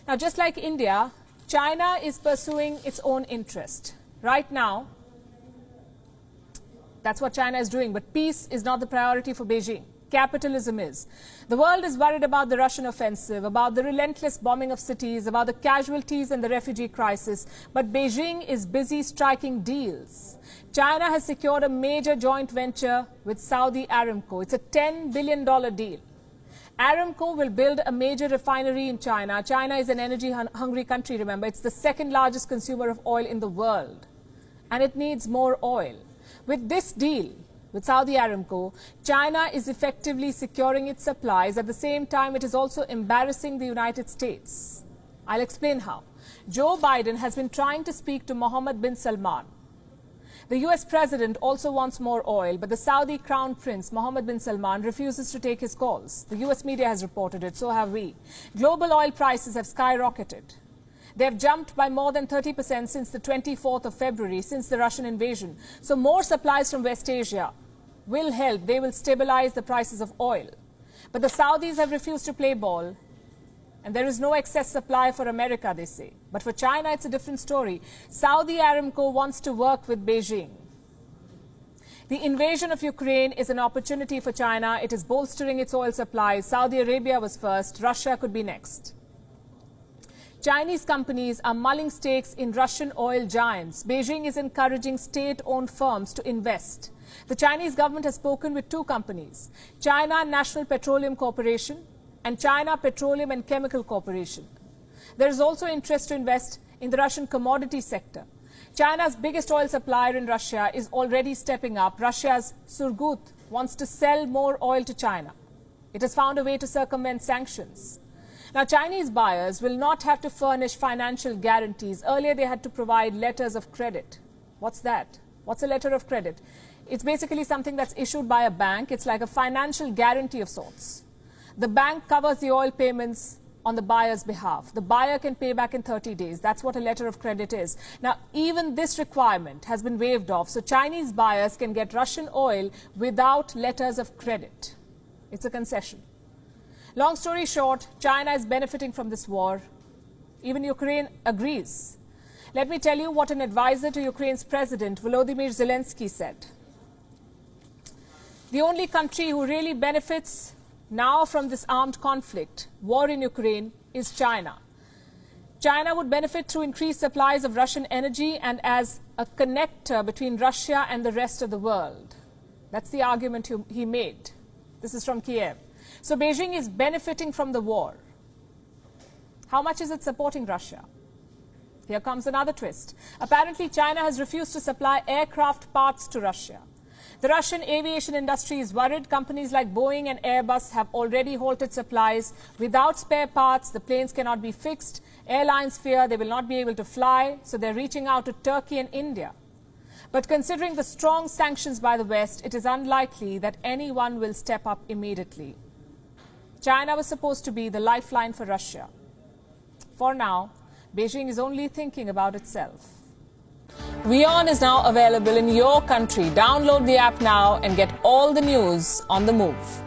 Now, just like India, China is pursuing its own interest. Right now, that's what China is doing. But peace is not the priority for Beijing. Capitalism is. The world is worried about the Russian offensive, about the relentless bombing of cities, about the casualties and the refugee crisis. But Beijing is busy striking deals. China has secured a major joint venture with Saudi Aramco. It's a $10 billion deal. Aramco will build a major refinery in China. China is an energy-hungry country, remember. It's the second largest consumer of oil in the world. And it needs more oil. With this deal, with Saudi Aramco, China is effectively securing its supplies. At the same time, it is also embarrassing the United States. I'll explain how. Joe Biden has been trying to speak to Mohammed bin Salman. The US president also wants more oil, but the Saudi crown prince, Mohammed bin Salman, refuses to take his calls. The US media has reported it, so have we. Global oil prices have skyrocketed. They have jumped by more than 30% since the 24th of February, since the Russian invasion. So more supplies from West Asia will help. They will stabilize the prices of oil. But the Saudis have refused to play ball. And there is no excess supply for America, they say. But for China, it's a different story. Saudi Aramco wants to work with Beijing. The invasion of Ukraine is an opportunity for China. It is bolstering its oil supplies. Saudi Arabia was first. Russia could be next. Chinese companies are mulling stakes in Russian oil giants. Beijing is encouraging state-owned firms to invest. The Chinese government has spoken with two companies, China National Petroleum Corporation and China Petroleum and Chemical Corporation. There is also interest to invest in the Russian commodity sector. China's biggest oil supplier in Russia is already stepping up. Russia's Surgut wants to sell more oil to China. It has found a way to circumvent sanctions. Now, Chinese buyers will not have to furnish financial guarantees. Earlier, they had to provide letters of credit. What's that? What's a letter of credit? It's basically something that's issued by a bank. It's like a financial guarantee of sorts. The bank covers the oil payments on the buyer's behalf. The buyer can pay back in 30 days. That's what a letter of credit is. Now, even this requirement has been waived off, so Chinese buyers can get Russian oil without letters of credit. It's a concession. Long story short, China is benefiting from this war. Even Ukraine agrees. Let me tell you what an advisor to Ukraine's president, Volodymyr Zelensky, said. The only country who really benefits now from this armed conflict, war in Ukraine, is China. China would benefit through increased supplies of Russian energy and as a connector between Russia and the rest of the world. That's the argument he made. This is from Kiev. So Beijing is benefiting from the war. How much is it supporting Russia? Here comes another twist. Apparently, China has refused to supply aircraft parts to Russia. The Russian aviation industry is worried. Companies like Boeing and Airbus have already halted supplies. Without spare parts, the planes cannot be fixed. Airlines fear they will not be able to fly, so they're reaching out to Turkey and India. But considering the strong sanctions by the West, it is unlikely that anyone will step up immediately. China was supposed to be the lifeline for Russia. For now, Beijing is only thinking about itself. WION is now available in your country. Download the app now and get all the news on the move.